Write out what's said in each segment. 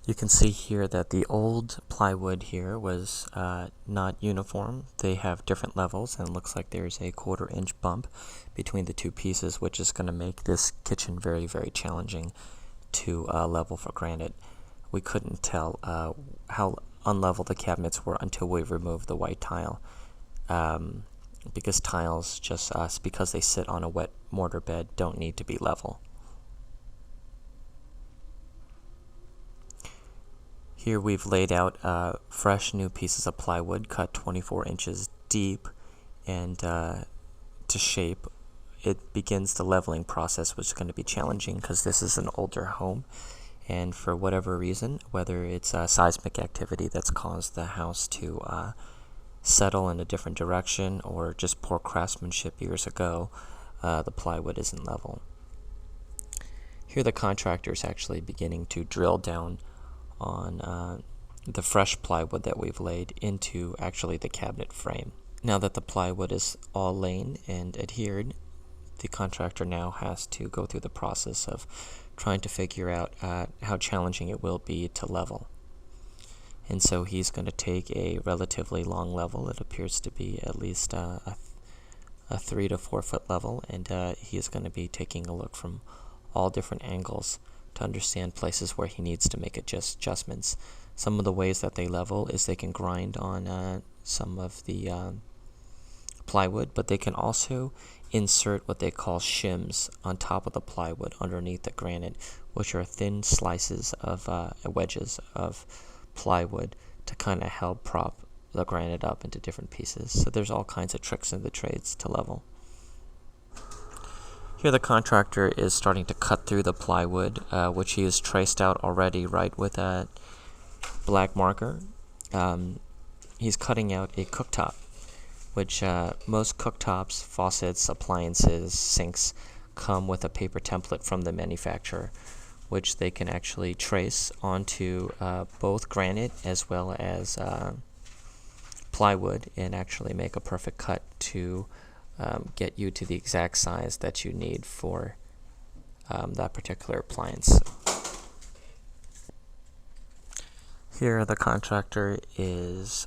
You can see here that the old plywood here was not uniform. They have different levels, and it looks like there's a 1/4 inch bump between the two pieces, which is going to make this kitchen very, very challenging to level for granite. We couldn't tell how unlevel the cabinets were until we removed the white tile. Because tiles, just because they sit on a wet mortar bed, don't need to be level. Here we've laid out fresh new pieces of plywood cut 24 inches deep, and to shape. It begins the leveling process, which is going to be challenging because this is an older home, and for whatever reason, whether it's seismic activity that's caused the house to settle in a different direction or just poor craftsmanship years ago, the plywood isn't level. Here the contractor is actually beginning to drill down on the fresh plywood that we've laid into actually the cabinet frame. Now that the plywood is all laid and adhered, the contractor now has to go through the process of trying to figure out how challenging it will be to level. And so he's going to take a relatively long level. It appears to be at least a 3 to 4 foot level, and he is going to be taking a look from all different angles to understand places where he needs to make adjustments. Some of the ways that they level is they can grind on some of the plywood, but they can also insert what they call shims on top of the plywood underneath the granite, which are thin slices of wedges of plywood to kind of help prop the granite up into different pieces. So there's all kinds of tricks in the trades to level. Here the contractor is starting to cut through the plywood, which he has traced out already, right, with a black marker. He's cutting out a cooktop, which most cooktops, faucets, appliances, sinks come with a paper template from the manufacturer, which they can actually trace onto both granite as well as plywood and actually make a perfect cut to get you to the exact size that you need for that particular appliance. Here the contractor is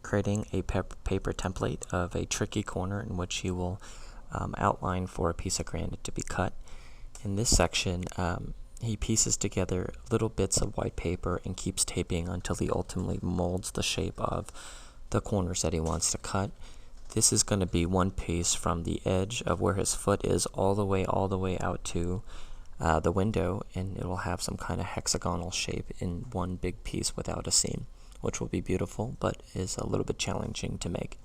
creating a paper template of a tricky corner in which he will outline for a piece of granite to be cut. In this section, he pieces together little bits of white paper and keeps taping until he ultimately molds the shape of the corners that he wants to cut. This is going to be one piece from the edge of where his foot is all the way out to the window, and it will have some kind of hexagonal shape in one big piece without a seam, which will be beautiful, but is a little bit challenging to make.